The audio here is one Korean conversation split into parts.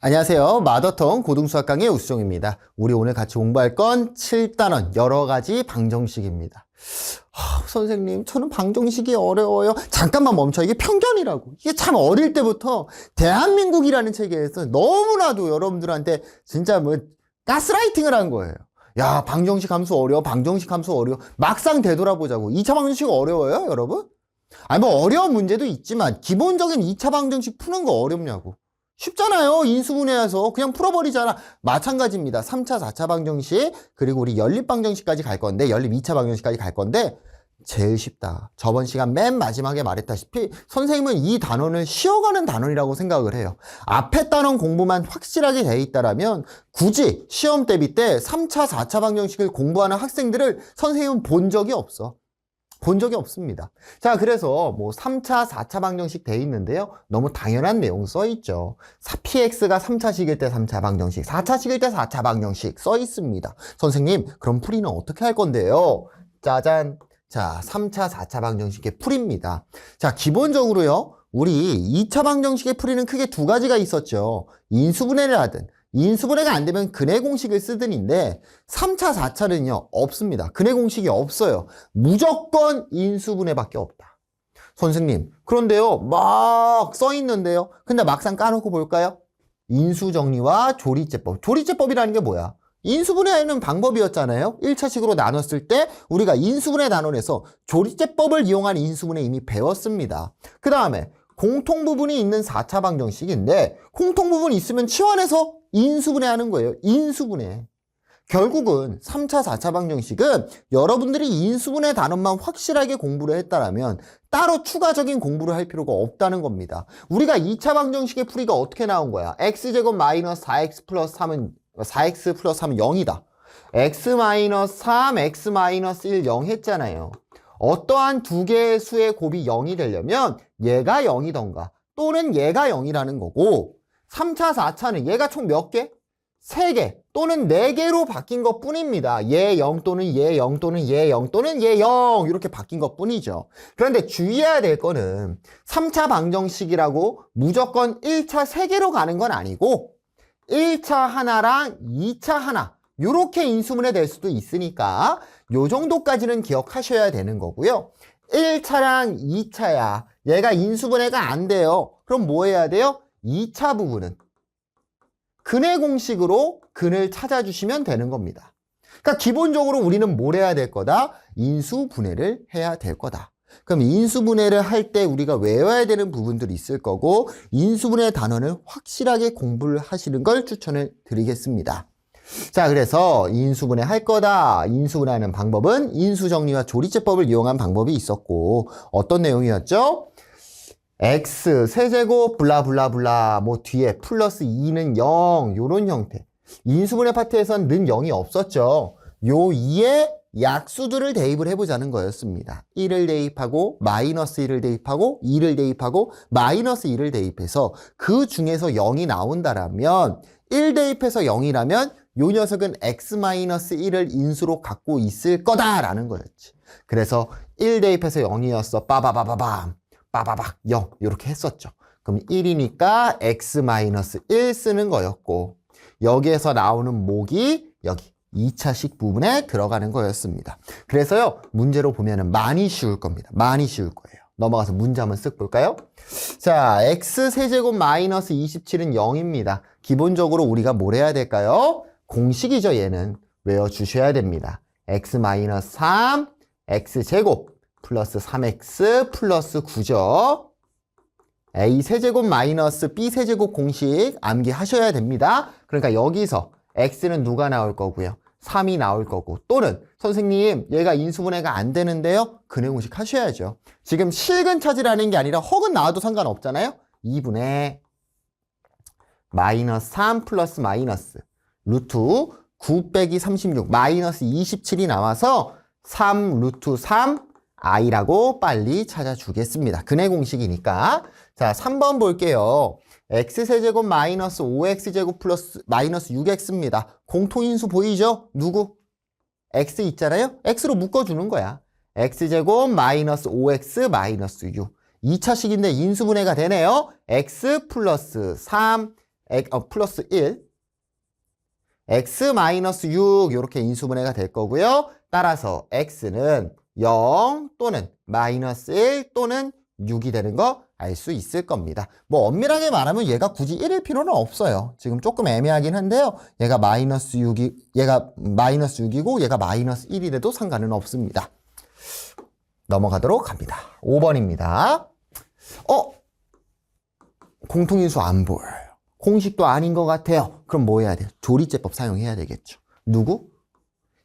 안녕하세요. 마더텅 고등수학 강의 우수정입니다. 우리 오늘 같이 공부할 건 7단원 여러 가지 방정식입니다. 선생님, 저는 방정식이 어려워요. 잠깐만 멈춰. 이게 편견이라고. 이게 참 어릴 때부터 대한민국이라는 체계에서 너무나도 여러분들한테 진짜 가스라이팅을 한 거예요. 야, 방정식 함수 어려워. 방정식 함수 어려워. 막상 되돌아보자고. 2차 방정식 어려워요, 여러분? 아니, 어려운 문제도 있지만 기본적인 2차 방정식 푸는 거 어렵냐고. 쉽잖아요. 인수분해해서 그냥 풀어버리잖아. 마찬가지입니다. 3차, 4차 방정식 그리고 우리 연립 방정식까지 갈 건데 연립 2차 방정식까지 갈 건데 제일 쉽다. 저번 시간 맨 마지막에 말했다시피 선생님은 이 단원을 쉬어가는 단원이라고 생각을 해요. 앞에 단원 공부만 확실하게 돼 있다라면 굳이 시험 대비 때 3차, 4차 방정식을 공부하는 학생들을 선생님은 본 적이 없어. 본 적이 없습니다. 자, 그래서 3차, 4차 방정식 돼 있는데요. 너무 당연한 내용 써 있죠. px가 3차식일 때 3차 방정식, 4차식일 때 4차 방정식 써 있습니다. 선생님, 그럼 풀이는 어떻게 할 건데요? 짜잔. 자, 3차, 4차 방정식의 풀이입니다. 자, 기본적으로요. 우리 2차 방정식의 풀이는 크게 두 가지가 있었죠. 인수분해를 하든 인수분해가 안 되면 근해 공식을 쓰든인데 3차, 4차는요 없습니다. 근해 공식이 없어요. 무조건 인수분해밖에 없다. 선생님, 그런데요 막 써 있는데요. 근데 막상 까놓고 볼까요? 인수정리와 조리제법. 조리제법이라는 게 뭐야? 인수분해하는 방법이었잖아요. 1차식으로 나눴을 때 우리가 인수분해 단원에서 조리제법을 이용한 인수분해 이미 배웠습니다. 그 다음에 공통부분이 있는 4차 방정식인데 공통부분이 있으면 치환해서 인수분해하는 거예요. 인수분해. 결국은 3차, 4차 방정식은 여러분들이 인수분해 단원만 확실하게 공부를 했다면 따로 추가적인 공부를 할 필요가 없다는 겁니다. 우리가 2차 방정식의 풀이가 어떻게 나온 거야? x제곱 마이너스 4x 플러스 3은 4x 플러스 3은 0이다. x 마이너스 3, x 마이너스 1, 0 했잖아요. 어떠한 두 개의 수의 곱이 0이 되려면 얘가 0이던가 또는 얘가 0이라는 거고 3차, 4차는 얘가 총 몇 개? 3개 또는 4개로 바뀐 것 뿐입니다. 얘 0 또는 얘 0 또는 얘 0 또는 얘 0 이렇게 바뀐 것 뿐이죠. 그런데 주의해야 될 거는 3차 방정식이라고 무조건 1차 3개로 가는 건 아니고 1차 하나랑 2차 하나 이렇게 인수분해 될 수도 있으니까 요 정도까지는 기억하셔야 되는 거고요. 1차랑 2차야. 얘가 인수분해가 안 돼요. 그럼 뭐 해야 돼요? 2차 부분은 근해 공식으로 근을 찾아주시면 되는 겁니다. 그러니까 기본적으로 우리는 뭘 해야 될 거다? 인수분해를 해야 될 거다. 그럼 인수분해를 할 때 우리가 외워야 되는 부분들이 있을 거고 인수분해 단원을 확실하게 공부를 하시는 걸 추천을 드리겠습니다. 자, 그래서 인수분해 할 거다. 인수분해하는 방법은 인수정리와 조리제법을 이용한 방법이 있었고 어떤 내용이었죠? x 세제곱 블라블라블라 뒤에 플러스 2는 0 요런 형태. 인수분해 파트에선 는 0이 없었죠. 요 2에 약수들을 대입을 해보자는 거였습니다. 1을 대입하고 마이너스 1을 대입하고 2를 대입하고 마이너스 2를 대입해서 그 중에서 0이 나온다라면 1 대입해서 0이라면 요 녀석은 x-1을 인수로 갖고 있을 거다라는 거였지. 그래서 1 대입해서 0이었어. 빠바바바밤. 빠바박 0 이렇게 했었죠. 그럼 1이니까 x-1 쓰는 거였고 여기에서 나오는 목이 여기 2차식 부분에 들어가는 거였습니다. 그래서요 문제로 보면은 많이 쉬울 겁니다. 많이 쉬울 거예요. 넘어가서 문제 한번 쓱 볼까요? 자, x세제곱 마이너스 27은 0입니다. 기본적으로 우리가 뭘 해야 될까요? 공식이죠. 얘는 외워주셔야 됩니다. x-3 x제곱 플러스 3x 플러스 9죠. a세제곱 마이너스 b세제곱 공식 암기하셔야 됩니다. 그러니까 여기서 x는 누가 나올 거고요? 3이 나올 거고 또는 선생님 얘가 인수분해가 안 되는데요? 근해 공식 하셔야죠. 지금 실근 찾으라는 게 아니라 허근 나와도 상관없잖아요. 2분의 마이너스 3 플러스 마이너스 루트 9 빼기 36 마이너스 27이 나와서 3 루트 3 i라고 빨리 찾아주겠습니다. 근해 공식이니까. 자, 3번 볼게요. x세제곱 마이너스 5x제곱 플러스 마이너스 6x입니다. 공통인수 보이죠? 누구? x 있잖아요? x로 묶어주는 거야. x제곱 마이너스 5x 마이너스 6. 2차식인데 인수분해가 되네요. x 플러스 3 플러스 1, x 마이너스 6 이렇게 인수분해가 될 거고요. 따라서 x는 0 또는 마이너스 1 또는 6이 되는 거 알 수 있을 겁니다. 뭐 엄밀하게 말하면 얘가 굳이 1일 필요는 없어요. 지금 조금 애매하긴 한데요. 얘가 마이너스 6이고 얘가 마이너스 1이라도 상관은 없습니다. 넘어가도록 합니다. 5번입니다. 공통인수 안 보여요. 공식도 아닌 것 같아요. 그럼 뭐 해야 돼요? 조리제법 사용해야 되겠죠. 누구?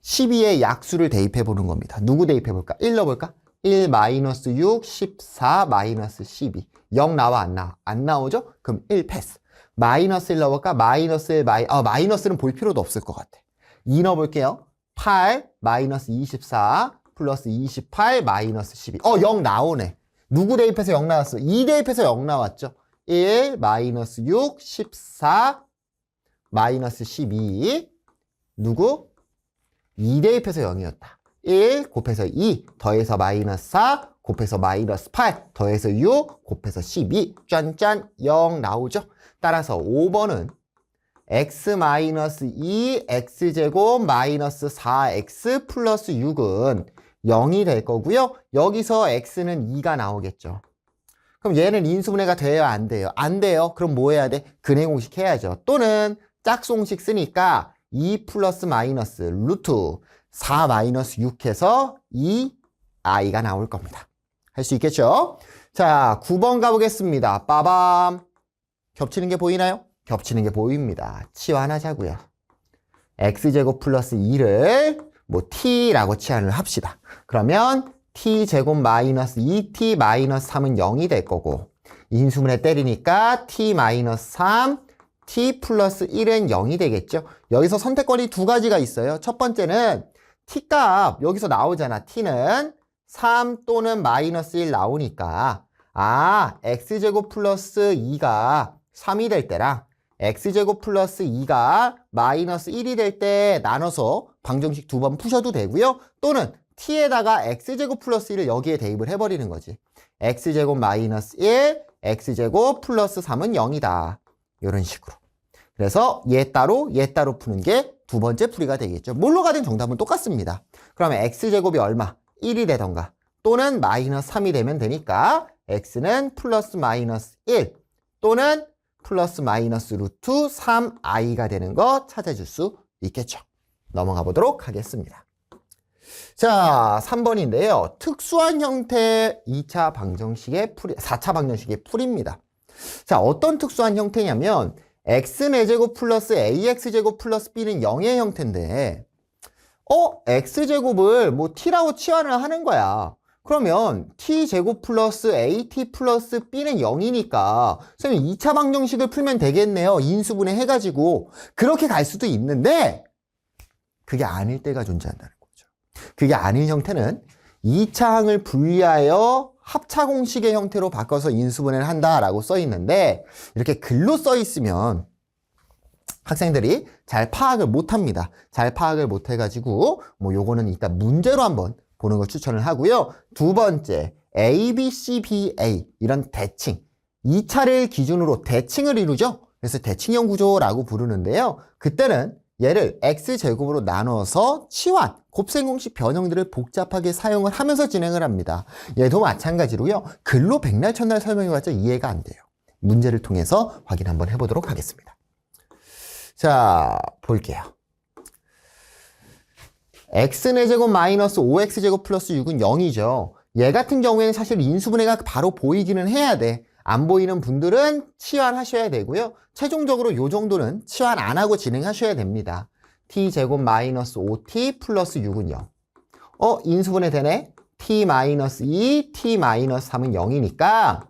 12의 약수를 대입해 보는 겁니다. 누구 대입해 볼까? 1 넣어볼까? 1 마이너스 6, 14 마이너스 12. 0 나와 안 나와? 안 나오죠? 그럼 1 패스. 마이너스 1 넣어볼까? 마이너스 1 마이너스는 볼 필요도 없을 것 같아. 2 넣어볼게요. 8 마이너스 24 플러스 28 마이너스 12. 0 나오네. 누구 대입해서 0 나왔어? 2 대입해서 0 나왔죠? 1 마이너스 6 14 마이너스 12. 누구? 2 대입해서 0이었다. 1 곱해서 2 더해서 마이너스 4 곱해서 마이너스 8 더해서 6 곱해서 12 짠짠 0 나오죠. 따라서 5번은 x 마이너스 2 x제곱 마이너스 4x 플러스 6은 0이 될 거고요. 여기서 x는 2가 나오겠죠. 그럼 얘는 인수분해가 돼요? 안 돼요? 안 돼요. 그럼 뭐 해야 돼? 근해 공식 해야죠. 또는 짝수공식 쓰니까 2 플러스 마이너스 루트 4 마이너스 6 해서 2i가 나올 겁니다. 할 수 있겠죠? 자, 9번 가보겠습니다. 빠밤. 겹치는 게 보이나요? 겹치는 게 보입니다. 치환하자고요. x제곱 플러스 2를 뭐 t라고 치환을 합시다. 그러면 t제곱 마이너스 2t 마이너스 3은 0이 될 거고 인수분해 때리니까 t 마이너스 3 t 플러스 1은 0이 되겠죠. 여기서 선택권이 두 가지가 있어요. 첫 번째는 t값 여기서 나오잖아. t는 3 또는 마이너스 1 나오니까 x제곱 플러스 2가 3이 될 때랑 x제곱 플러스 2가 마이너스 1이 될 때 나눠서 방정식 두 번 푸셔도 되고요. 또는 t에다가 x제곱 플러스 1을 여기에 대입을 해버리는 거지. x제곱 마이너스 1, x제곱 플러스 3은 0이다. 이런 식으로. 그래서 얘 따로 푸는 게 두 번째 풀이가 되겠죠. 뭘로 가든 정답은 똑같습니다. 그러면 x제곱이 얼마? 1이 되던가 또는 마이너스 3이 되면 되니까 x는 플러스 마이너스 1 또는 플러스 마이너스 루트 3i가 되는 거 찾아줄 수 있겠죠. 넘어가 보도록 하겠습니다. 자, 3번인데요. 특수한 형태 2차 방정식의 풀이, 4차 방정식의 풀입니다. 자, 어떤 특수한 형태냐면 x제곱 플러스 ax제곱 플러스 b는 0의 형태인데 x제곱을 뭐 t라고 치환을 하는 거야. 그러면 t제곱 플러스 at 플러스 b는 0이니까 선생님 2차 방정식을 풀면 되겠네요. 인수분해 해가지고 그렇게 갈 수도 있는데 그게 아닐 때가 존재한다는 거죠. 그게 아닌 형태는 2차 항을 분리하여 합차 공식의 형태로 바꿔서 인수분해를 한다라고 써 있는데 이렇게 글로 써 있으면 학생들이 잘 파악을 못 합니다. 잘 파악을 못 해가지고 뭐 요거는 이따 문제로 한번 보는 걸 추천을 하고요. 두 번째 A, B, C, B, A 이런 대칭 2차를 기준으로 대칭을 이루죠. 그래서 대칭형 구조라고 부르는데요. 그때는 얘를 x제곱으로 나눠서 치환, 곱셈공식 변형들을 복잡하게 사용을 하면서 진행을 합니다. 얘도 마찬가지로요. 글로 백날 천날 설명해봤자 이해가 안 돼요. 문제를 통해서 확인 한번 해보도록 하겠습니다. 자, 볼게요. x제곱 마이너스 5x제곱 플러스 6은 0이죠. 얘 같은 경우에는 사실 인수분해가 바로 보이기는 해야 돼. 안 보이는 분들은 치환하셔야 되고요. 최종적으로 이 정도는 치환 안 하고 진행하셔야 됩니다. t제곱 마이너스 5t 플러스 6은 0. 인수분해 되네. t 마이너스 2, t 마이너스 3은 0이니까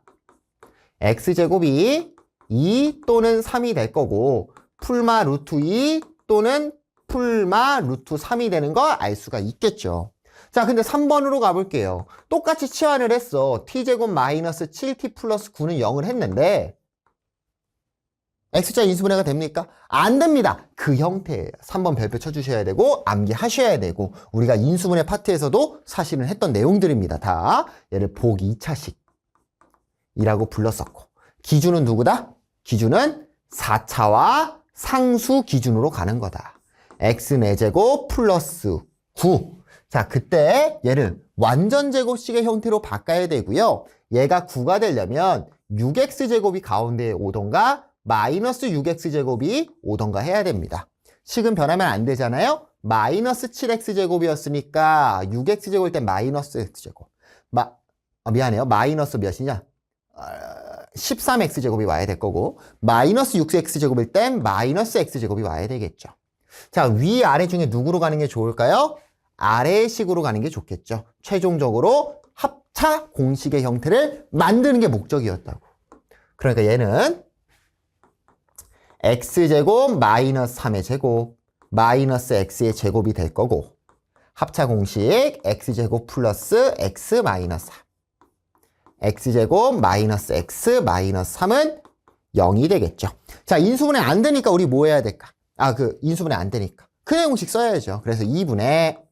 x제곱이 2 또는 3이 될 거고 풀마 루트 2 또는 풀마 루트 3이 되는 거 알 수가 있겠죠. 자, 근데 3번으로 가볼게요. 똑같이 치환을 했어. t제곱 마이너스 7t 플러스 9는 0을 했는데 x자 인수분해가 됩니까? 안 됩니다. 그 형태예요. 3번 별표 쳐주셔야 되고 암기하셔야 되고 우리가 인수분해 파트에서도 사실은 했던 내용들입니다. 다 얘를 복 2차식이라고 불렀었고 기준은 누구다? 기준은 4차와 상수 기준으로 가는 거다. x 4제곱 플러스 9. 자, 그때 얘를 완전제곱식의 형태로 바꿔야 되고요. 얘가 9가 되려면 6x제곱이 가운데에 오던가 마이너스 6x제곱이 오던가 해야 됩니다. 식은 변하면 안 되잖아요. 마이너스 7x제곱이었으니까 6x제곱일 땐 마이너스 x제곱. 미안해요. 마이너스 몇이냐? 13x제곱이 와야 될 거고 마이너스 6x제곱일 땐 마이너스 x제곱이 와야 되겠죠. 자, 위아래 중에 누구로 가는 게 좋을까요? 아래의 식으로 가는 게 좋겠죠. 최종적으로 합차 공식의 형태를 만드는 게 목적이었다고. 그러니까 얘는 x제곱 마이너스 3의 제곱 마이너스 x의 제곱이 될 거고 합차 공식 x제곱 플러스 x 마이너스 3 x제곱 마이너스 x 마이너스 3은 0이 되겠죠. 자, 인수분해 안 되니까 우리 뭐 해야 될까? 인수분해 안 되니까 근해 공식 써야죠. 그래서 2분의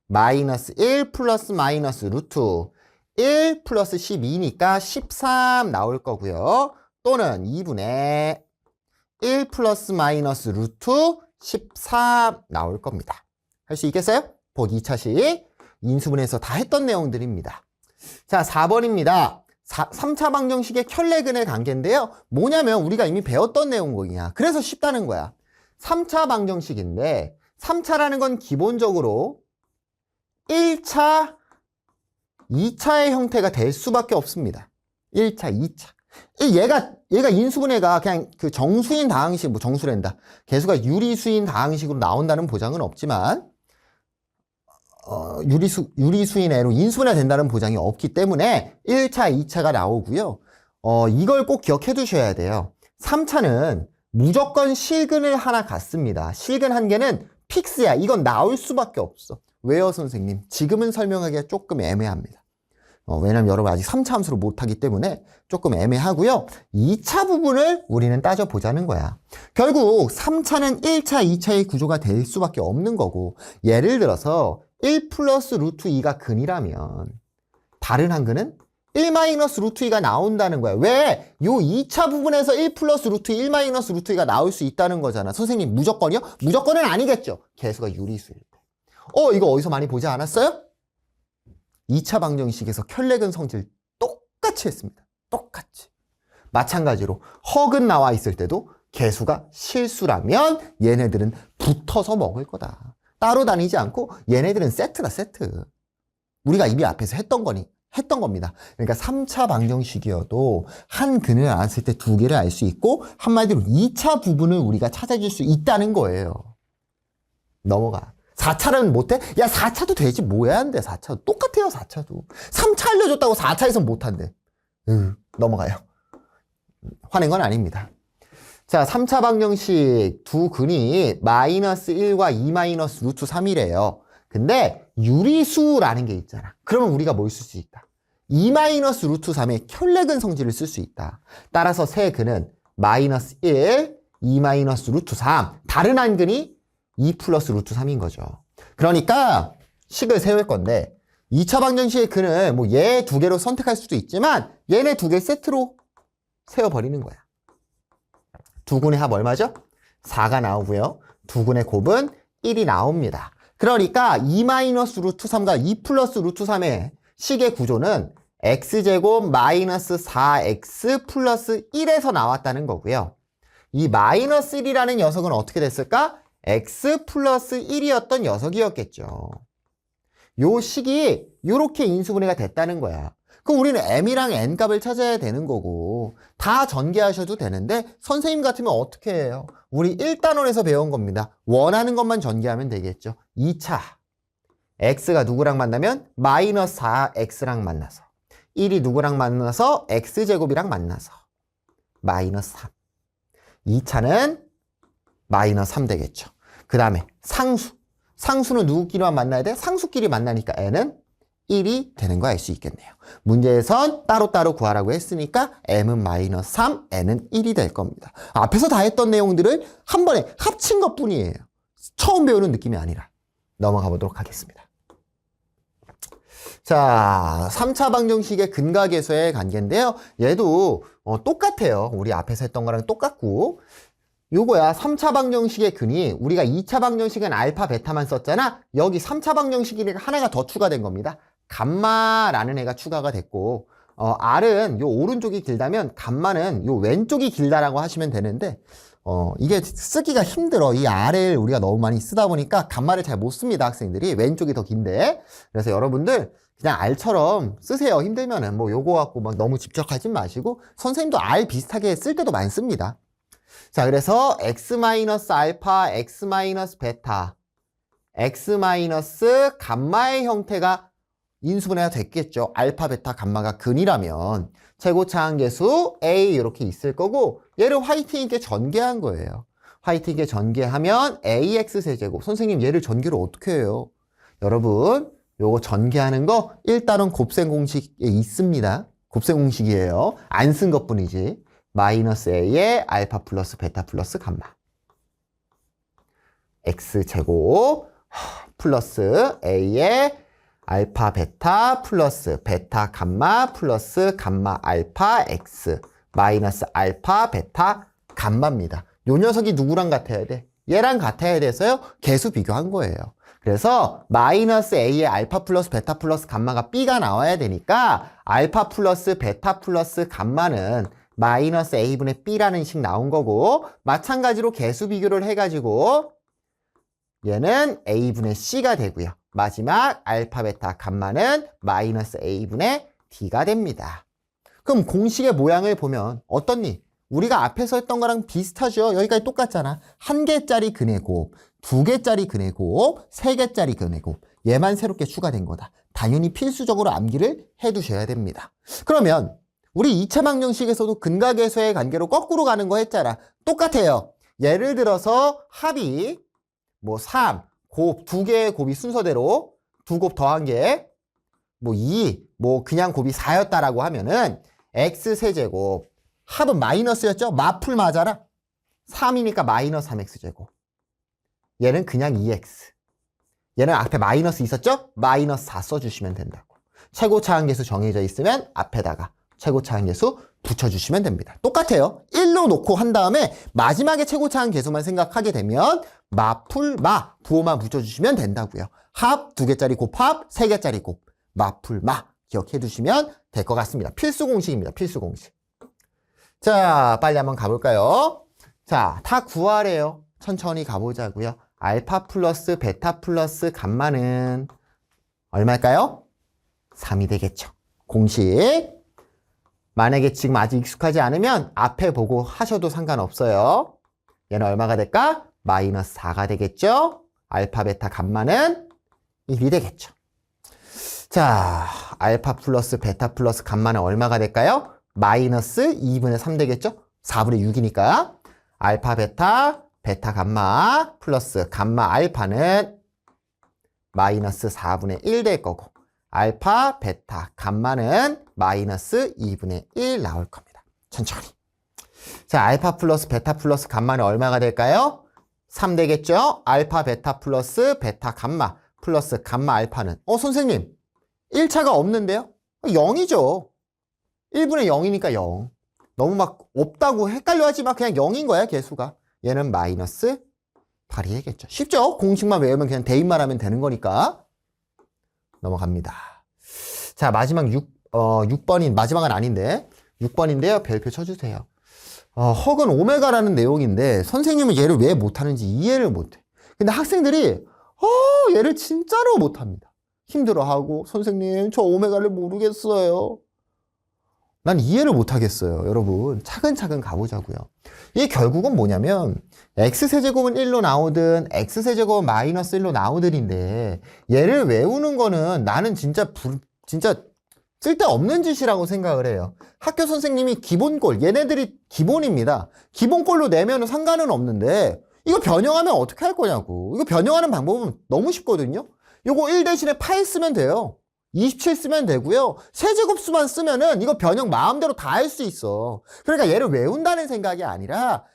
마이너스 1 플러스 마이너스 루트 1 플러스 12니까 13 나올 거고요. 또는 2분의 1 플러스 마이너스 루트 13 나올 겁니다. 할 수 있겠어요? 곧 2차식 인수분해에서 다 했던 내용들입니다. 자, 4번입니다. 3차 방정식의 켤레근의 관계인데요. 뭐냐면 우리가 이미 배웠던 내용이야. 그래서 쉽다는 거야. 3차 방정식인데 3차라는 건 기본적으로 1차, 2차의 형태가 될 수밖에 없습니다. 1차, 2차. 얘가 인수분해가 그냥 그 정수인 다항식, 뭐 정수랜다. 개수가 유리수인 다항식으로 나온다는 보장은 없지만, 유리수인 애로 인수분해가 된다는 보장이 없기 때문에 1차, 2차가 나오고요. 이걸 꼭 기억해 두셔야 돼요. 3차는 무조건 실근을 하나 갖습니다. 실근 한 개는 픽스야. 이건 나올 수밖에 없어. 왜요, 선생님? 지금은 설명하기가 조금 애매합니다. 왜냐면 여러분 아직 3차 함수를 못하기 때문에 조금 애매하고요. 2차 부분을 우리는 따져보자는 거야. 결국 3차는 1차, 2차의 구조가 될 수밖에 없는 거고 예를 들어서 1 플러스 루트 2가 근이라면 다른 한 근은 1 마이너스 루트 2가 나온다는 거야. 왜? 요 2차 부분에서 1 플러스 루트 2, 1 마이너스 루트 2가 나올 수 있다는 거잖아. 선생님 무조건이요? 무조건은 아니겠죠. 개수가 유리수일 때. 이거 어디서 많이 보지 않았어요? 2차 방정식에서 켤레근 성질 똑같이 했습니다. 똑같이. 마찬가지로 허근 나와 있을 때도 개수가 실수라면 얘네들은 붙어서 먹을 거다. 따로 다니지 않고 얘네들은 세트다, 세트. 우리가 이미 앞에서 했던 겁니다. 그러니까 3차 방정식이어도 한 근을 알았을 때 두 개를 알 수 있고 한마디로 2차 부분을 우리가 찾아줄 수 있다는 거예요. 넘어가. 4차는 못해? 야, 4차도 되지. 뭐야 안 돼, 4차도. 똑같아요, 4차도. 3차 알려줬다고 4차에선 못한대. 넘어가요. 화낸 건 아닙니다. 자, 3차 방정식 두 근이 마이너스 1과 2 마이너스 루트 3이래요. 근데 유리수라는 게 있잖아. 그러면 우리가 뭘 쓸 수 있다? 2 마이너스 루트 3의 켤레근 성질을 쓸 수 있다. 따라서 세 근은 마이너스 1, 2 마이너스 루트 3. 다른 한 근이 2 플러스 루트 3인 거죠. 그러니까 식을 세울 건데 2차 방정식의 근은 뭐 얘 두 개로 선택할 수도 있지만 얘네 두 개 세트로 세워버리는 거야. 두 근의 합 얼마죠? 4가 나오고요. 두 근의 곱은 1이 나옵니다. 그러니까 2 마이너스 루트 3과 2 플러스 루트 3의 식의 구조는 x제곱 마이너스 4x 플러스 1에서 나왔다는 거고요. 이 마이너스 1이라는 녀석은 어떻게 됐을까? x 플러스 1이었던 녀석이었겠죠. 요 식이 이렇게 인수분해가 됐다는 거야. 그럼 우리는 m이랑 n 값을 찾아야 되는 거고 다 전개하셔도 되는데 선생님 같으면 어떻게 해요? 우리 1단원에서 배운 겁니다. 원하는 것만 전개하면 되겠죠. 2차 x가 누구랑 만나면 마이너스 4x랑 만나서 1이 누구랑 만나서 x제곱이랑 만나서 마이너스 3. 2차는 마이너스 3 되겠죠. 그 다음에 상수. 상수는 누구끼리만 만나야 돼? 상수끼리 만나니까 n은 1이 되는 거 알 수 있겠네요. 문제에선 따로따로 구하라고 했으니까 m은 마이너스 3, n은 1이 될 겁니다. 앞에서 다 했던 내용들을 한 번에 합친 것 뿐이에요. 처음 배우는 느낌이 아니라. 넘어가 보도록 하겠습니다. 자, 3차 방정식의 근각에서의 관계인데요. 얘도 똑같아요. 우리 앞에서 했던 거랑 똑같고. 요거야. 3차 방정식의 근이 우리가 2차 방정식은 알파, 베타만 썼잖아. 여기 3차 방정식이니까 하나가 더 추가된 겁니다. 감마라는 애가 추가가 됐고 R은 요 오른쪽이 길다면 감마는 요 왼쪽이 길다라고 하시면 되는데 이게 쓰기가 힘들어. 이 R을 우리가 너무 많이 쓰다 보니까 감마를 잘 못 씁니다. 학생들이. 왼쪽이 더 긴데. 그래서 여러분들 그냥 R처럼 쓰세요. 힘들면은 뭐 요거 갖고 막 너무 집착하지 마시고 선생님도 R 비슷하게 쓸 때도 많습니다. 자, 그래서 x-알파, x-베타, x-감마의 형태가 인수분해가 됐겠죠. 알파, 베타, 감마가 근이라면 최고차항계수 A 이렇게 있을 거고 얘를 화이트 잉크에 전개한 거예요. 화이트 잉크에 전개하면 AX 세제곱. 선생님 얘를 전개를 어떻게 해요? 여러분 요거 전개하는 거 일단은 곱셈 공식에 있습니다. 곱셈 공식이에요. 안 쓴 것뿐이지. 마이너스 A의 알파 플러스 베타 플러스 감마 X제곱 플러스 A의 알파 베타 플러스 베타 감마 플러스 감마 알파 X 마이너스 알파 베타 감마입니다. 요 녀석이 누구랑 같아야 돼? 얘랑 같아야 돼서요. 개수 비교한 거예요. 그래서 마이너스 A의 알파 플러스 베타 플러스 감마가 B가 나와야 되니까 알파 플러스 베타 플러스 감마는 마이너스 A분의 B라는 식 나온 거고 마찬가지로 개수 비교를 해가지고 얘는 A분의 C가 되고요. 마지막 알파, 베타, 감마는 마이너스 A분의 D가 됩니다. 그럼 공식의 모양을 보면 어떻니? 우리가 앞에서 했던 거랑 비슷하죠? 여기까지 똑같잖아. 1개짜리 근의 곱, 2개짜리 근의 곱, 3개짜리 근의 곱. 얘만 새롭게 추가된 거다. 당연히 필수적으로 암기를 해두셔야 됩니다. 그러면 우리 2차 방정식에서도 근각에서의 관계로 거꾸로 가는 거 했잖아. 똑같아요. 예를 들어서 합이 뭐 3, 곱, 2개의 곱이 순서대로 2곱 더한 게 뭐 2, 뭐 그냥 곱이 4였다라고 하면은 x세제곱 합은 마이너스였죠? 마풀 맞아라. 3이니까 마이너스 3x제곱. 얘는 그냥 2x. 얘는 앞에 마이너스 있었죠? 마이너스 4 써주시면 된다고. 최고차항계수 정해져 있으면 앞에다가 최고차항계수 붙여주시면 됩니다. 똑같아요. 1로 놓고 한 다음에 마지막에 최고차항계수만 생각하게 되면 마풀마 부호만 붙여주시면 된다고요. 합 2개짜리 곱합 3개짜리 곱 마풀마 기억해 두시면 될 것 같습니다. 필수 공식입니다. 필수 공식. 자, 빨리 한번 가볼까요? 자, 다 구하래요. 천천히 가보자고요. 알파 플러스 베타 플러스 감마는 얼마일까요? 3이 되겠죠. 공식. 만약에 지금 아직 익숙하지 않으면 앞에 보고 하셔도 상관없어요. 얘는 얼마가 될까? 마이너스 4가 되겠죠? 알파, 베타, 감마는 1이 되겠죠. 자, 알파 플러스 베타 플러스 감마는 얼마가 될까요? 마이너스 2분의 3 되겠죠? 4분의 6이니까. 알파, 베타, 베타, 감마 플러스 감마 알파는 마이너스 4분의 1 될 거고 알파, 베타, 감마는 마이너스 2분의 1 나올 겁니다. 천천히. 자, 알파 플러스 베타 플러스 감마는 얼마가 될까요? 3 되겠죠? 알파, 베타 플러스 베타, 감마 플러스 감마 알파는 선생님 1차가 없는데요? 0이죠. 1분의 0이니까 0. 너무 막 없다고 헷갈려 하지 마. 그냥 0인 거야, 개수가. 얘는 마이너스 8이 되겠죠. 쉽죠? 공식만 외우면 그냥 대입만 하면 되는 거니까. 넘어갑니다. 자, 마지막 6번인, 마지막은 아닌데 6번인데요. 별표 쳐주세요. 헉은 오메가라는 내용인데 선생님은 얘를 왜 못하는지 이해를 못해. 근데 학생들이 얘를 진짜로 못합니다. 힘들어하고 선생님 저 오메가를 모르겠어요. 난 이해를 못하겠어요. 여러분 차근차근 가보자고요. 이게 결국은 뭐냐면 x세제곱은 1로 나오든 x세제곱은 마이너스 1로 나오든인데 얘를 외우는 거는 나는 진짜 쓸데없는 짓이라고 생각을 해요. 학교 선생님이 기본꼴, 얘네들이 기본입니다. 기본꼴로 내면 상관은 없는데 이거 변형하면 어떻게 할 거냐고. 이거 변형하는 방법은 너무 쉽거든요. 요거 1 대신에 8 쓰면 돼요. 27 쓰면 되고요. 세제곱수만 쓰면은 이거 변형 마음대로 다 할 수 있어. 그러니까 얘를 외운다는 생각이 아니라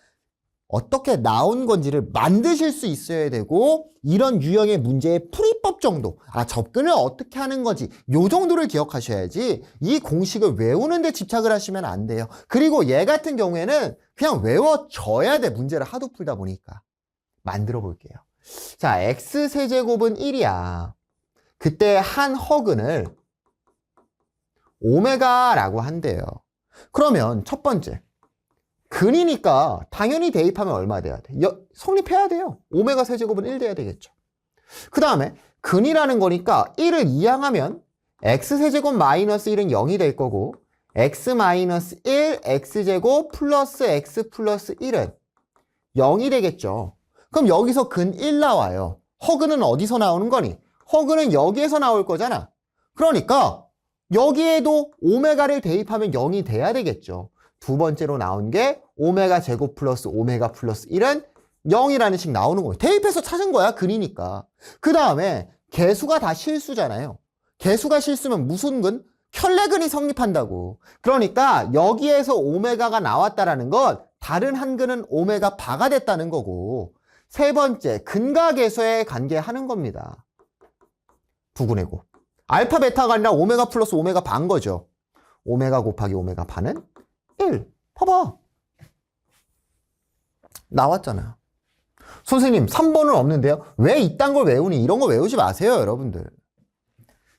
어떻게 나온 건지를 만드실 수 있어야 되고 이런 유형의 문제의 풀이법 정도, 접근을 어떻게 하는 거지, 요 정도를 기억하셔야지 이 공식을 외우는 데 집착을 하시면 안 돼요. 그리고 얘 같은 경우에는 그냥 외워져야 돼. 문제를 하도 풀다 보니까. 만들어 볼게요. 자, x세제곱은 1이야. 그때 한 허근을 오메가라고 한대요. 그러면 첫 번째, 근이니까 당연히 대입하면 얼마 돼야 돼? 성립해야 돼요. 오메가 세제곱은 1 돼야 되겠죠. 그 다음에 근이라는 거니까 1을 이항하면 x세제곱 마이너스 1은 0이 될 거고 x 마이너스 1 x제곱 플러스 x 플러스 1은 0이 되겠죠. 그럼 여기서 근 1 나와요. 허근은 어디서 나오는 거니? 허근은 여기에서 나올 거잖아. 그러니까 여기에도 오메가를 대입하면 0이 돼야 되겠죠. 두 번째로 나온 게 오메가 제곱 플러스 오메가 플러스 1은 0이라는 식 나오는 거예요. 대입해서 찾은 거야. 근이니까. 그 다음에 개수가 다 실수잖아요. 개수가 실수면 무슨 근? 켤레근이 성립한다고. 그러니까 여기에서 오메가가 나왔다라는 건 다른 한 근은 오메가 바가 됐다는 거고, 세 번째, 근과 개수의 관계하는 겁니다. 부분의 곱. 알파 베타가 아니라 오메가 플러스 오메가 바인 거죠. 오메가 곱하기 오메가 바는 1. 봐봐. 나왔잖아요. 선생님 3번은 없는데요? 왜 이딴 걸 외우니? 이런 거 외우지 마세요, 여러분들.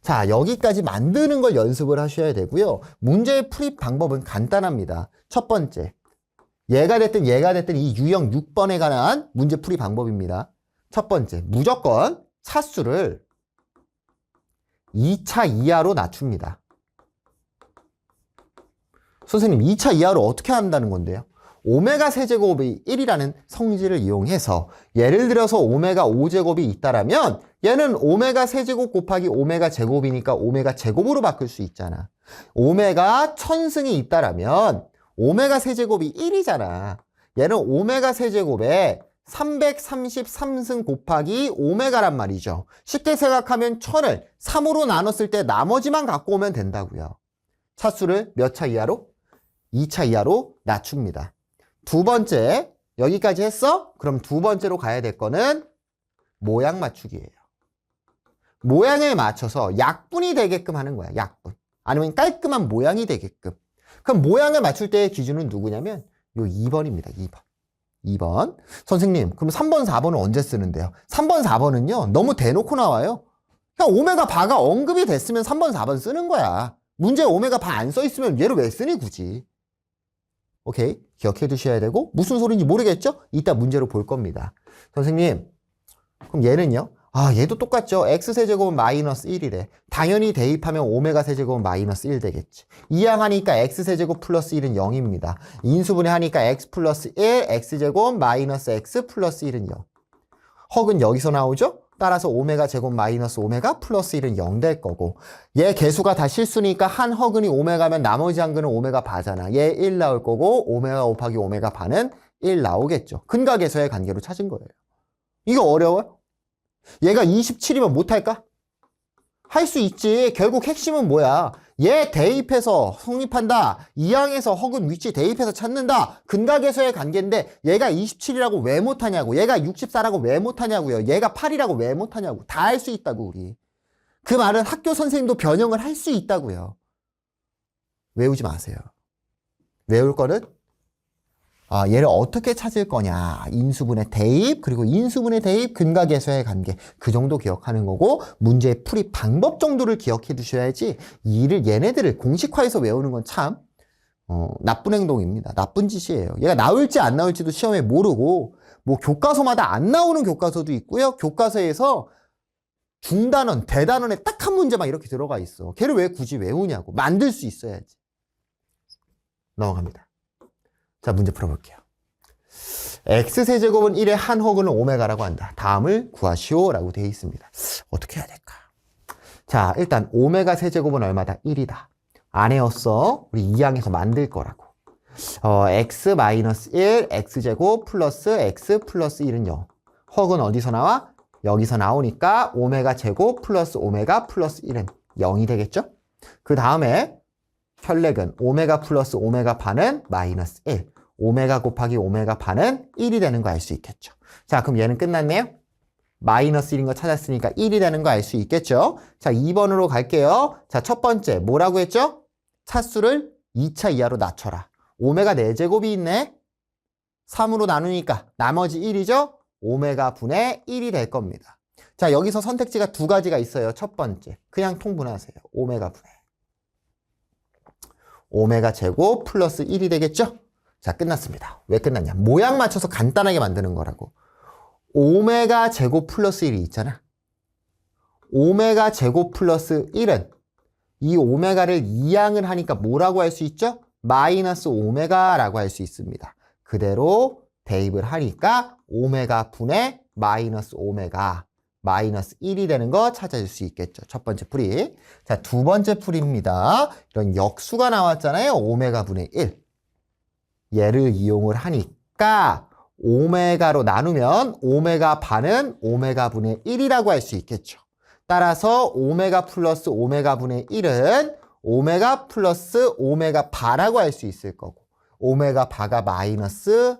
자, 여기까지 만드는 걸 연습을 하셔야 되고요. 문제의 풀이 방법은 간단합니다. 첫 번째, 얘가 됐든 이 유형 6번에 관한 문제 풀이 방법입니다. 첫 번째, 무조건 차수를 2차 이하로 낮춥니다. 선생님 2차 이하로 어떻게 한다는 건데요? 오메가 세제곱이 1이라는 성질을 이용해서 예를 들어서 오메가 5제곱이 있다라면 얘는 오메가 세제곱 곱하기 오메가 제곱이니까 오메가 제곱으로 바꿀 수 있잖아. 오메가 1000승이 있다라면 오메가 세제곱이 1이잖아. 얘는 오메가 세제곱에 333승 곱하기 오메가란 말이죠. 쉽게 생각하면 1000을 3으로 나눴을 때 나머지만 갖고 오면 된다고요. 차수를 몇 차 이하로? 2차 이하로 낮춥니다. 두 번째, 여기까지 했어? 그럼 두 번째로 가야 될 거는 모양 맞추기예요. 모양에 맞춰서 약분이 되게끔 하는 거야. 약분. 아니면 깔끔한 모양이 되게끔. 그럼 모양을 맞출 때의 기준은 누구냐면 요 2번입니다. 2번. 선생님, 그럼 3번, 4번은 언제 쓰는데요? 3번, 4번은요. 너무 대놓고 나와요. 그냥 오메가 바가 언급이 됐으면 3번, 4번 쓰는 거야. 문제에 오메가 바 안 써있으면 얘를 왜 쓰니 굳이? 오케이, 기억해 두셔야 되고, 무슨 소리인지 모르겠죠? 이따 문제로 볼 겁니다. 선생님, 그럼 얘는요? 얘도 똑같죠. x세제곱은 마이너스 1이래. 당연히 대입하면 오메가 세제곱은 마이너스 1 되겠지. 이항하니까 x세제곱 플러스 1은 0입니다. 인수분해 하니까 x 플러스 1, x제곱 마이너스 x 플러스 1은 0. 허근 여기서 나오죠? 따라서 오메가 제곱 마이너스 오메가 플러스 1은 0 될 거고, 얘 개수가 다 실수니까 한 허근이 오메가면 나머지 한 근은 오메가 바잖아. 얘 1 나올 거고 오메가 곱하기 오메가 바는 1 나오겠죠. 근과 개수의 관계로 찾은 거예요. 이거 어려워요? 얘가 27이면 못할까? 할 수 있지. 결국 핵심은 뭐야? 얘 대입해서 성립한다. 이항에서 허근 위치 대입해서 찾는다. 근과 개수의 관계인데 얘가 27이라고 왜 못하냐고. 얘가 64라고 왜 못하냐고요. 얘가 8이라고 왜 못하냐고. 다 할 수 있다고 우리. 그 말은 학교 선생님도 변형을 할 수 있다고요. 외우지 마세요. 외울 거는 얘를 어떻게 찾을 거냐. 인수분해 대입, 그리고 인수분해 대입, 근과 개수의 관계. 그 정도 기억하는 거고, 문제의 풀이 방법 정도를 기억해 두셔야지, 얘네들을 공식화해서 외우는 건 참, 나쁜 행동입니다. 나쁜 짓이에요. 얘가 나올지 안 나올지도 시험에 모르고, 뭐 교과서마다 안 나오는 교과서도 있고요. 교과서에서 중단원, 대단원에 딱 한 문제만 이렇게 들어가 있어. 걔를 왜 굳이 외우냐고. 만들 수 있어야지. 넘어갑니다. 자, 문제 풀어볼게요. x세제곱은 1의 한 허근은 오메가라고 한다. 다음을 구하시오 라고 되어 있습니다. 어떻게 해야 될까? 자, 일단 오메가 세제곱은 얼마다? 1이다. 안 외웠어. 우리 2항에서 만들 거라고. x-1, x제곱 플러스 x 플러스 1은 0. 허근 어디서 나와? 여기서 나오니까 오메가 제곱 플러스 오메가 플러스 1은 0이 되겠죠? 그 다음에 혈렉은 오메가 플러스 오메가 바는 마이너스 1. 오메가 곱하기 오메가 반은 1이 되는 거 알 수 있겠죠. 자, 그럼 얘는 끝났네요. 마이너스 1인 거 찾았으니까 1이 되는 거 알 수 있겠죠. 자, 2번으로 갈게요. 자, 첫 번째 뭐라고 했죠? 차수를 2차 이하로 낮춰라. 오메가 4제곱이 있네. 3으로 나누니까 나머지 1이죠? 오메가 분의 1이 될 겁니다. 자, 여기서 선택지가 두 가지가 있어요. 첫 번째, 그냥 통분하세요. 오메가 분의 오메가 제곱 플러스 1이 되겠죠? 자, 끝났습니다. 왜 끝났냐? 모양 맞춰서 간단하게 만드는 거라고. 오메가 제곱 플러스 1이 있잖아. 오메가 제곱 플러스 1은 이 오메가를 이항을 하니까 뭐라고 할 수 있죠? 마이너스 오메가라고 할 수 있습니다. 그대로 대입을 하니까 오메가 분의 마이너스 오메가 마이너스 1이 되는 거 찾아줄 수 있겠죠. 첫 번째 풀이. 자, 두 번째 풀이입니다. 이런 역수가 나왔잖아요. 오메가 분의 1. 얘를 이용을 하니까 오메가로 나누면 오메가 반은 오메가 분의 1이라고 할 수 있겠죠. 따라서 오메가 플러스 오메가 분의 1은 오메가 플러스 오메가 바라고 할 수 있을 거고 오메가 바가 마이너스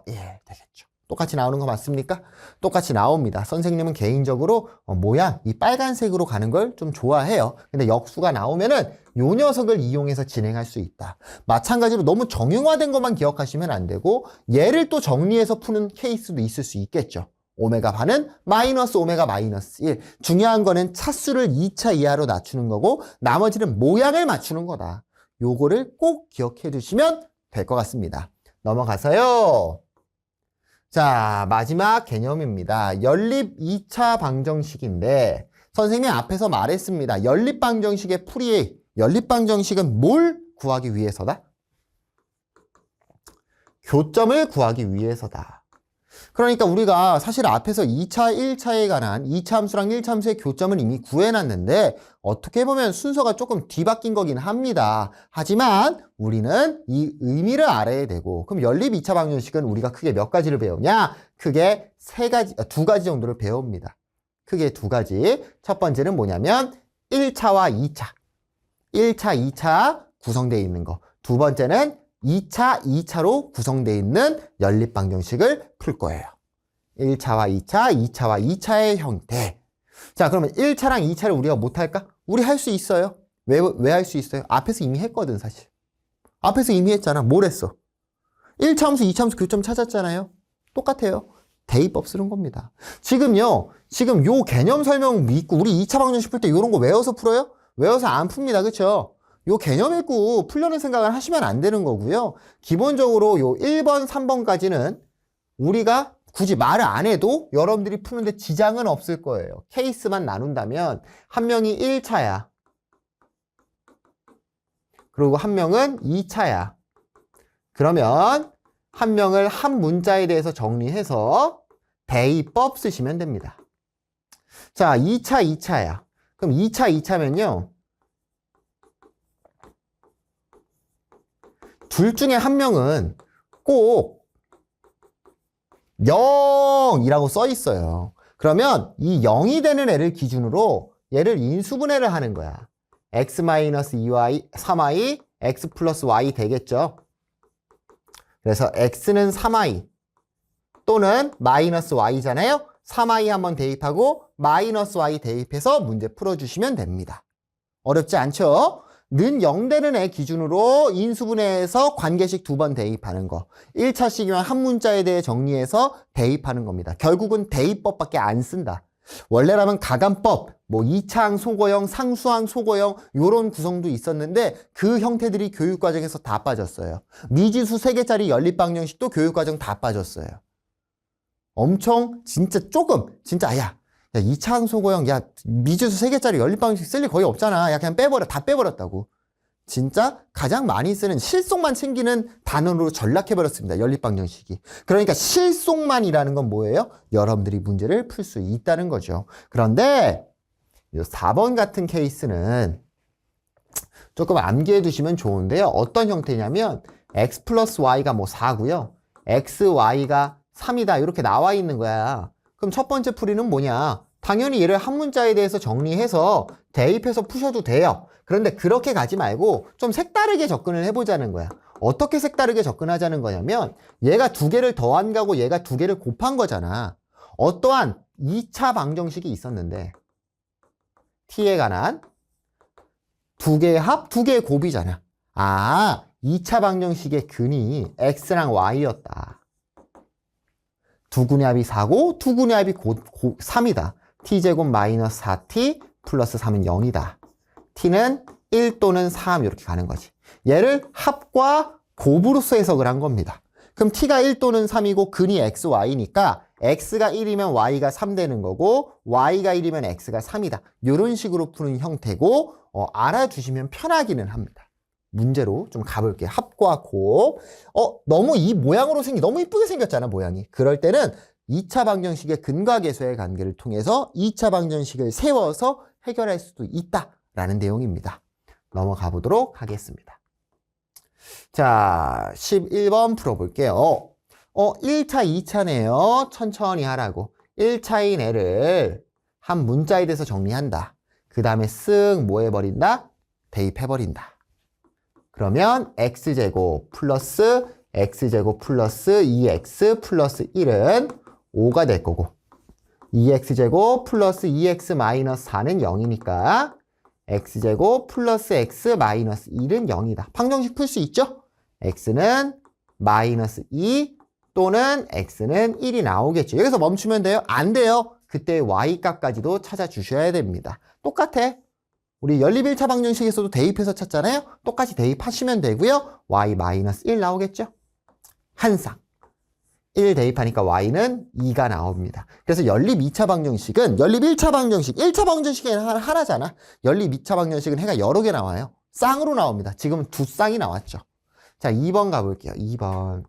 1 되겠죠. 똑같이 나오는 거 맞습니까? 똑같이 나옵니다. 선생님은 개인적으로 모양 이 빨간색으로 가는 걸 좀 좋아해요. 근데 역수가 나오면은 요 녀석을 이용해서 진행할 수 있다. 마찬가지로 너무 정형화된 것만 기억하시면 안 되고 얘를 또 정리해서 푸는 케이스도 있을 수 있겠죠. 오메가 반은 마이너스 오메가 마이너스 1. 중요한 거는 차수를 2차 이하로 낮추는 거고 나머지는 모양을 맞추는 거다. 요거를 꼭 기억해 두시면 될 것 같습니다. 넘어가서요. 자, 마지막 개념입니다. 연립 2차 방정식인데 선생님이 앞에서 말했습니다. 연립 방정식의 풀이 연립 방정식은 뭘 구하기 위해서다? 교점을 구하기 위해서다. 그러니까 우리가 사실 앞에서 2차, 1차에 관한 2차 함수랑 1차 함수의 교점을 이미 구해놨는데 어떻게 보면 순서가 조금 뒤바뀐 거긴 합니다. 하지만 우리는 이 의미를 알아야 되고 그럼 연립 2차 방정식은 우리가 크게 몇 가지를 배우냐? 크게 두 가지 정도를 배웁니다. 크게 두 가지. 첫 번째는 뭐냐면 1차와 2차. 1차, 2차 구성되어 있는 거. 두 번째는 2차, 2차로 구성되어 있는 연립 방정식을 풀 거예요. 1차와 2차, 2차와 2차의 형태. 자, 그러면 1차랑 2차를 우리가 못할까? 우리 할 수 있어요. 왜 할 수 있어요? 앞에서 이미 했거든, 사실. 앞에서 이미 했잖아. 뭘 했어? 1차 함수, 2차 함수 교점 찾았잖아요. 똑같아요. 대입법 쓰는 겁니다. 지금요, 지금 요 개념 설명 믿고 우리 2차 방정식 풀 때 이런 거 외워서 풀어요? 외워서 안 풉니다. 그쵸? 요 개념 읽고 풀려는 생각을 하시면 안 되는 거고요. 기본적으로 요 1번, 3번까지는 우리가 굳이 말을 안 해도 여러분들이 푸는데 지장은 없을 거예요. 케이스만 나눈다면 한 명이 1차야. 그리고 한 명은 2차야. 그러면 한 명을 한 문자에 대해서 정리해서 대입법 쓰시면 됩니다. 자, 2차, 2차야. 그럼 2차, 2차면요. 둘 중에 한 명은 꼭 0이라고 써 있어요. 그러면 이 0이 되는 애를 기준으로 얘를 인수분해를 하는 거야. x-2y, 3y, x 플러스 y 되겠죠. 그래서 x는 3y 또는 마이너스 y잖아요. 3y 한번 대입하고 마이너스 y 대입해서 문제 풀어주시면 됩니다. 어렵지 않죠? 는 0 되는 애 기준으로 인수분해해서 관계식 두 번 대입하는 거. 1차식이면 한 문자에 대해 정리해서 대입하는 겁니다. 결국은 대입법밖에 안 쓴다. 원래라면 가감법, 뭐 2차항 소거형, 상수항 소거형 요런 구성도 있었는데 그 형태들이 교육과정에서 다 빠졌어요. 미지수 3개짜리 연립방정식도 교육과정 다 빠졌어요. 엄청 진짜 조금 진짜 야 2차항 소거형 야 미지수 3개짜리 연립방정식 쓸 일 거의 없잖아. 야 그냥 빼버려. 다 빼버렸다고. 진짜 가장 많이 쓰는 실속만 챙기는 단어로 전락해버렸습니다. 연립방정식이. 그러니까 실속만이라는 건 뭐예요? 여러분들이 문제를 풀 수 있다는 거죠. 그런데 이 4번 같은 케이스는 조금 암기해 두시면 좋은데요. 어떤 형태냐면 x 플러스 y가 뭐 4고요. x, y가 3이다 이렇게 나와 있는 거야. 그럼 첫 번째 풀이는 뭐냐? 당연히 얘를 한 문자에 대해서 정리해서 대입해서 푸셔도 돼요. 그런데 그렇게 가지 말고 좀 색다르게 접근을 해보자는 거야. 어떻게 색다르게 접근하자는 거냐면 얘가 두 개를 더한 거고 얘가 두 개를 곱한 거잖아. 어떠한 2차 방정식이 있었는데 t에 관한 두 개의 합, 두 개의 곱이잖아. 아, 2차 방정식의 근이 x랑 y였다. 두 군의 합이 4고 두 군의 합이 3이다. t제곱 마이너스 4t 플러스 3은 0이다. t는 1 또는 3 이렇게 가는 거지. 얘를 합과 곱으로서 해석을 한 겁니다. 그럼 t가 1 또는 3이고 근이 x, y니까 x가 1이면 y가 3 되는 거고 y가 1이면 x가 3이다. 이런 식으로 푸는 형태고 알아주시면 편하기는 합니다. 문제로 좀 가볼게요. 합과 곱. 너무 이 모양으로 너무 이쁘게 생겼잖아, 모양이. 그럴 때는 2차 방정식의 근과 계수의 관계를 통해서 2차 방정식을 세워서 해결할 수도 있다라는 내용입니다. 넘어가 보도록 하겠습니다. 자, 11번 풀어볼게요. 1차, 2차네요. 천천히 하라고. 1차인 애를 한 문자에 대해서 정리한다. 그 다음에 쓱 뭐 해버린다? 대입해버린다. 그러면 x제곱 플러스 2x 플러스 1은 5가 될 거고 2x제곱 플러스 2x 마이너스 4는 0이니까 x제곱 플러스 x 마이너스 1은 0이다. 방정식 풀 수 있죠? x는 마이너스 2 또는 x는 1이 나오겠죠. 여기서 멈추면 돼요? 안 돼요. 그때 y값까지도 찾아주셔야 됩니다. 똑같아. 우리 연립 1차 방정식에서도 대입해서 찾잖아요. 똑같이 대입하시면 되고요. y 마이너스 1 나오겠죠? 항상 1 대입하니까 y는 2가 나옵니다. 그래서 연립 2차 방정식은 연립 1차 방정식, 1차 방정식은 하나잖아. 연립 2차 방정식은 해가 여러 개 나와요. 쌍으로 나옵니다. 지금은 두 쌍이 나왔죠. 자, 2번 가볼게요. 2번.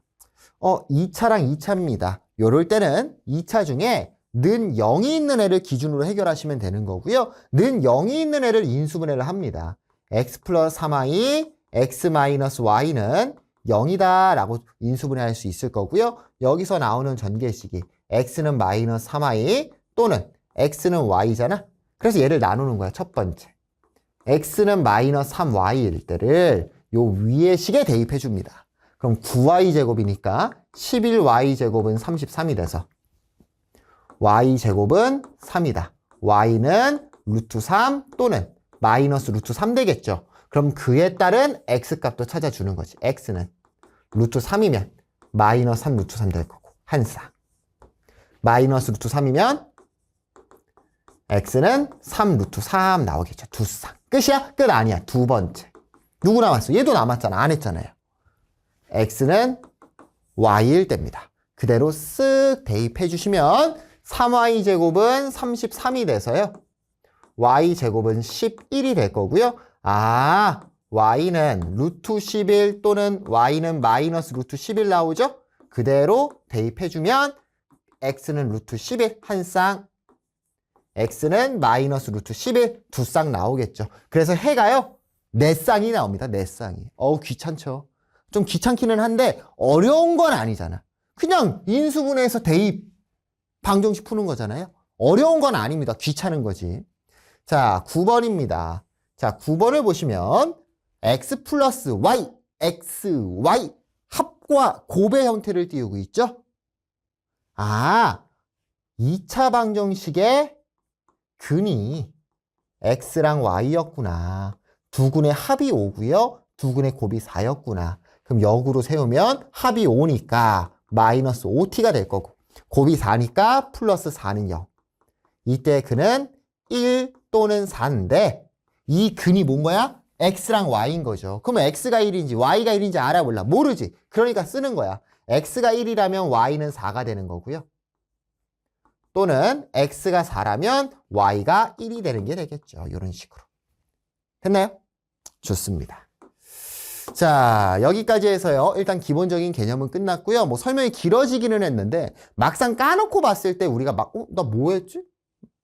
2차랑 2차입니다. 요럴 때는 2차 중에 는 0이 있는 애를 기준으로 해결하시면 되는 거고요. 는 0이 있는 애를 인수분해를 합니다. x 플러스 3y, x 마이너스 y는 0이다 라고 인수분해할 수 있을 거고요. 여기서 나오는 전개식이 x는 마이너스 3y 또는 x는 y잖아. 그래서 얘를 나누는 거야. 첫 번째. x는 마이너스 3y일 때를 요 위의 식에 대입해 줍니다. 그럼 9y제곱이니까 11y제곱은 33이 돼서 y제곱은 3이다. y는 루트 3 또는 마이너스 루트 3 되겠죠. 그럼 그에 따른 x값도 찾아주는 거지. x는 루트 3이면 마이너스 3 루트 3 될 거고 한 쌍. 마이너스 루트 3이면 x는 3 루트 3 나오겠죠. 두 쌍. 끝이야? 끝 아니야. 두 번째. 누구 남았어? 얘도 남았잖아. 안 했잖아요. x는 y일 때입니다. 그대로 쓱 대입해 주시면 3y제곱은 33이 돼서요. y제곱은 11이 될 거고요. 아, y는 루트 11 또는 y는 마이너스 루트 11 나오죠? 그대로 대입해주면 x는 루트 11 한 쌍, x는 마이너스 루트 11 두 쌍 나오겠죠. 그래서 해가요. 네 쌍이 나옵니다. 네 쌍이. 귀찮죠? 좀 귀찮기는 한데 어려운 건 아니잖아. 그냥 인수분해해서 대입 방정식 푸는 거잖아요. 어려운 건 아닙니다. 귀찮은 거지. 자, 9번입니다. 자, 9번을 보시면 x 플러스 y, x, y 합과 곱의 형태를 띄우고 있죠. 아, 2차 방정식의 근이 x랑 y였구나. 두 군의 합이 5고요. 두 군의 곱이 4였구나. 그럼 역으로 세우면 합이 5니까 마이너스 5t가 될 거고 곱이 4니까 플러스 4는 0. 이때 근은 1 또는 4인데 이 근이 뭔 거야? x랑 y인 거죠. 그러면 x가 1인지 y가 1인지 알아 몰라? 모르지. 그러니까 쓰는 거야. x가 1이라면 y는 4가 되는 거고요. 또는 x가 4라면 y가 1이 되는 게 되겠죠. 이런 식으로. 됐나요? 좋습니다. 자, 여기까지 해서요. 일단 기본적인 개념은 끝났고요. 뭐 설명이 길어지기는 했는데 막상 까놓고 봤을 때 우리가 막 나 뭐 했지?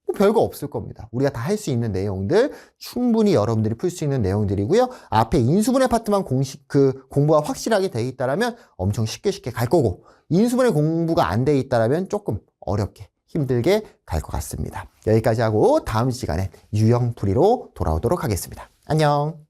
뭐 별거 없을 겁니다. 우리가 다 할 수 있는 내용들 충분히 여러분들이 풀 수 있는 내용들이고요. 앞에 인수분해 파트만 공부가 확실하게 돼 있다라면 엄청 쉽게 갈 거고 인수분해 공부가 안 돼 있다라면 조금 어렵게 힘들게 갈 것 같습니다. 여기까지 하고 다음 시간에 유형풀이로 돌아오도록 하겠습니다. 안녕.